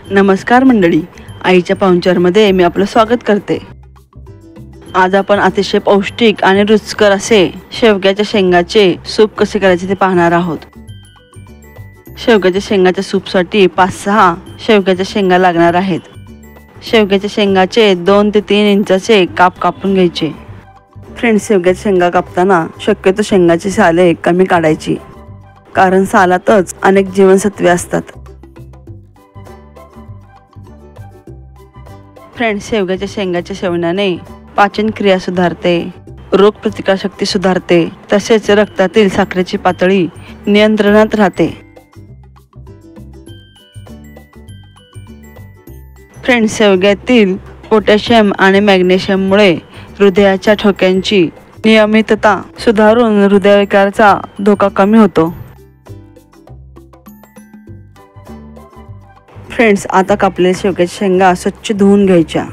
नमस्कार मंडळी, आईच्या पाहुणचारमध्ये मी आपलं स्वागत करते। आज आपण अतिशय पौष्टिक आणि रुचकर असे शेवग्याच्या शेंगाचे सूप कसे करायचे ते पाहणार आहोत। शेवग्याच्या शेंगाच्या सूपसाठी 5-6 शेवग्याच्या शेंगा लागणार आहेत। शेवग्याच्या शेंगाचे 2 ते 3 इंचाचे काप कापून घ्यायचे। फ्रेंड्स, शेवग्याच्या शेंगा कापताना शक्यतो शेंगाची साले कमी काढायची, कारण सालातच अनेक जीवनसत्वे असतात। फ्रेंड्स, शेवग्याच्या शेंगाच्या सेवनाने पाचन क्रिया सुधारते, रोगप्रतिकारशक्ती सुधारते, तसेच रक्तातील साखरेची पातळी नियंत्रणात राहते। फ्रेंड्स, शेवग्यातील पोटॅशियम आणि मॅग्नेशियममुळे हृदयाच्या ठोक्यांची नियमितता सुधारून हृदयविकाराचा धोका कमी होतो। फ्रेंड्स, आता कापलेल्या शेवग्याच्या शेंगा स्वच्छ धुवून घ्यायच्या।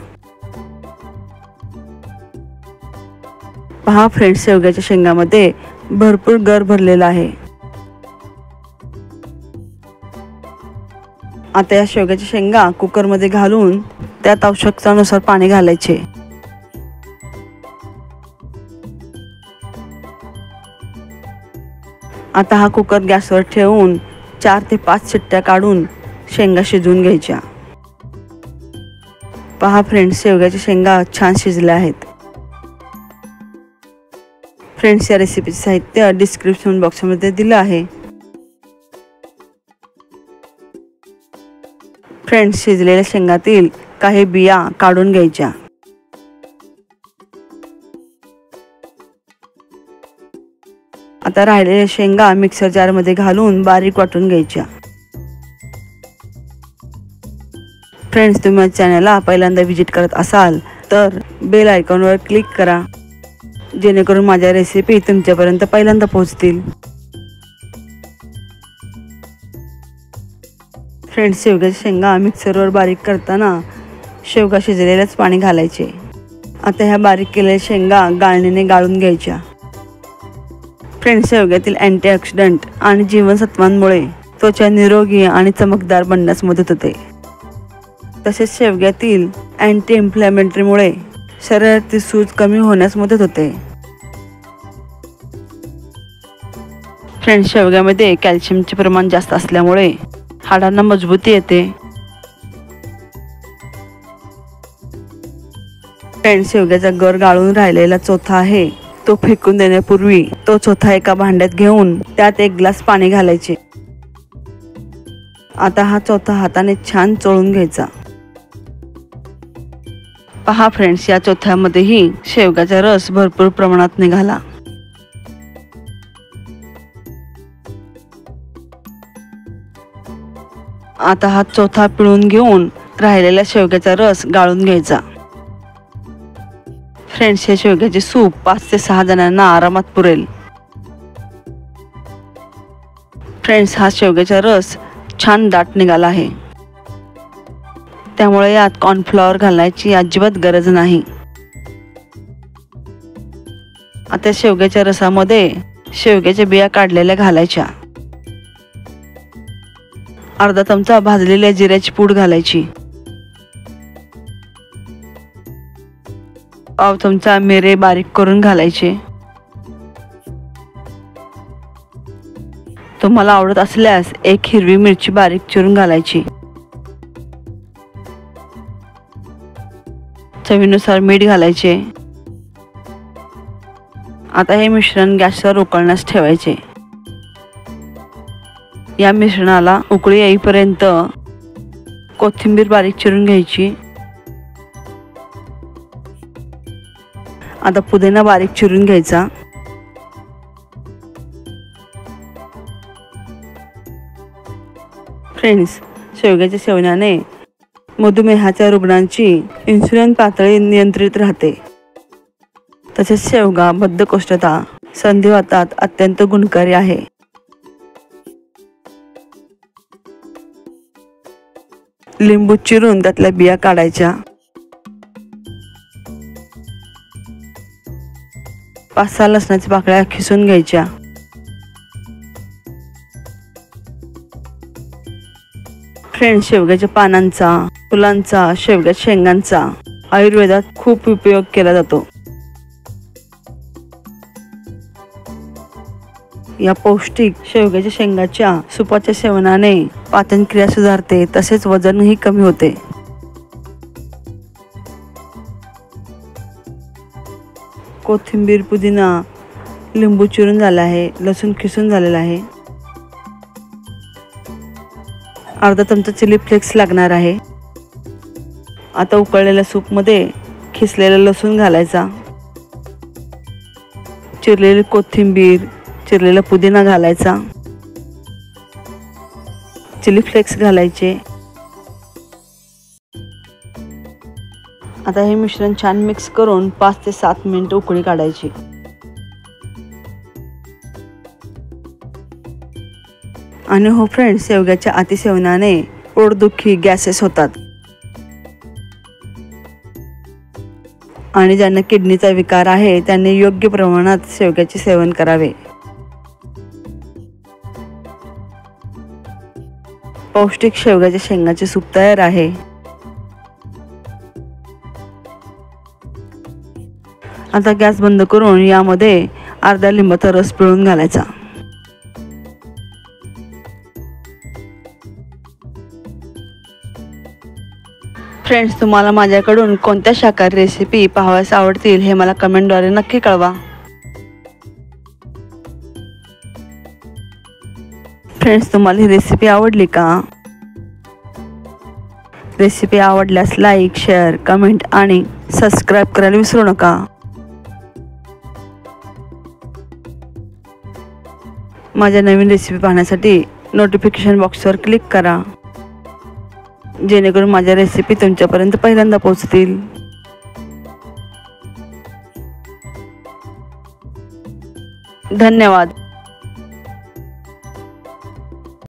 पहा फ्रेंड्स, शेवग्याच्या शेंगामध्ये भरपूर गर भरलेला आहे। आता या शेवग्याच्या शेंगा कुकरमध्ये घालून त्यात आवश्यकतेनुसार पाणी घालायचे। आता हा कुकर गॅसवर ठेवून 4 ते 5 शिट्ट्या काढून शेंगा शिजवून घ्यायच्या। पहा फ्रेंड्स, शेवग्याच्या शेंगा छान शिजल्या आहेत। फ्रेंड्स, या रेसिपीचे साहित्य डिस्क्रिप्शन बॉक्समध्ये दिलं आहे। फ्रेंड्स, शिजलेल्या शेंगातील काही बिया काढून घ्यायच्या। आता राहिलेल्या शेंगा मिक्सर जारमध्ये घालून बारीक वाटून घ्यायच्या। फ्रेंड्स, तुम्ही माझ्या चॅनलला पहिल्यांदा व्हिजिट करत असाल तर बेल आयकॉनवर क्लिक करा, जेणेकरून माझ्या रेसिपी तुमच्यापर्यंत पहिल्यांदा पोहोचतील। फ्रेंड्स, शेवग्याच्या शेंगा मिक्सरवर बारीक करताना शेवगा शिजलेलेच पाणी घालायचे। आता ह्या बारीक केलेल्या शेंगा गाळणीने गाळून घ्यायच्या। फ्रेंड्स, शेवग्यातील अँटीऑक्सिडंट आणि जीवनसत्वांमुळे त्वचा निरोगी आणि चमकदार बनण्यास मदत होते। तसेच शेवग्यातील अँटी इन्फ्लेमेटरीमुळे शरीरातील सूज कमी होण्यास मदत होते। फ्रेंड्स, शेवग्यामध्ये कॅल्शियमचे प्रमाण जास्त असल्यामुळे हाडांना मजबूती येते। फ्रेंड्स, शेवग्याचा गर गाळून राहिलेला चोथा आहे तो फेकून देण्यापूर्वी तो चोथा एका भांड्यात घेऊन त्यात 1 ग्लास पाणी घालायचे। आता हा चोथा हाताने छान चोळून घ्यायचा। पहा फ्रेंड्स, या चोथ्यामध्येही शेवग्याचा रस भरपूर प्रमाणात निघाला। आता हा चोथा पिळून घेऊन राहिलेला शेवग्याचा रस गाळून घ्यायचा। फ्रेंड्स, हे शेवग्याचे सूप 5 ते 6 जणांना आरामात पुरेल। फ्रेंड्स, हा शेवग्याचा रस छान दाट निघाला आहे, त्यामुळे यात कॉर्नफ्लॉवर घालायची अजिबात गरज नाही। आता शेवग्याच्या रसामध्ये शेवग्याच्या बिया काढलेल्या घालायच्या। अर्धा चमचा भाजलेल्या जिऱ्याची पूड घालायची। पाव चमचा मिरे बारीक करून घालायचे। तुम्हाला आवडत असल्यास 1 हिरवी मिरची बारीक चिरून घालायची। चवीनुसार मीठ घालायचे। आता हे मिश्रण गॅसवर उकळण्यास ठेवायचे। या मिश्रणाला उकळी येईपर्यंत कोथिंबीर बारीक चिरून घ्यायची। आता पुदिना बारीक चिरून घ्यायचा। फ्रेंड्स, शेवग्याच्या सेवनाने मधुमेहाच्या रुग्णांची इन्सुलिन पातळी नियंत्रित राहते। तसेच शेवगा बद्धकोष्ठता, संधिवातात अत्यंत गुणकारी आहे। लिंबू चिरून त्यातल्या बिया काढायच्या। 5-6 लसणाच्या पाकळ्या खिसून घ्यायच्या। फ्रेंड्स, शेवग्याच्या पानांचा, फुलांचा, शेवग्याच्या शेंगांचा आयुर्वेदात खूप उपयोग केला जातो. या पौष्टिक शेवग्याच्या शेंगाच्या सुपाच्या सेवनाने पाचनक्रिया सुधारते, तसेच वजनही कमी होते. कोथिंबीर, पुदिना, लिंबू चिरून झाला आहे, लसूण खिसून झालेला आहे. अर्धा चमचा चिली फ्लेक्स लागणार आहे. आता उकळलेल्या सूपमध्ये खिसलेला लसूण घालायचा, चिरलेली कोथिंबीर, चिरलेला पुदिना घालायचा, चिली फ्लेक्स घालायचे. आता हे मिश्रण छान मिक्स करून 5 ते 7 मिनिट उकळी काढायची. आणि हो फ्रेंड्स, शेवग्याच्या अतिसेवनाने पोटदुखी, गॅसेस होतात. आणि ज्यांना किडनीचा विकार आहे त्यांनी योग्य प्रमाणात शेवग्याचे सेवन करावे. पौष्टिक शेवग्याच्या शेंगाचे सूप तयार आहे. आता गॅस बंद करून यामध्ये अर्धा लिंबाचा रस पिळून घालायचा. फ्रेंड्स, तुम्हाला माझ्याकडून कोणत्या शाकाहारी रेसिपी पाहावयास आवडतील हे मला कमेंटद्वारे नक्की कळवा. फ्रेंड्स, तुम्हाला ही रेसिपी आवडली का? रेसिपी आवडल्यास लाईक, शेअर, कमेंट आणि सबस्क्राईब करायला विसरू नका. माझ्या नवीन रेसिपी पाहण्यासाठी नोटिफिकेशन बॉक्सवर क्लिक करा, जेणेकरून माझ्या रेसिपी तुमच्यापर्यंत पहिल्यांदा पोहोचतील. धन्यवाद.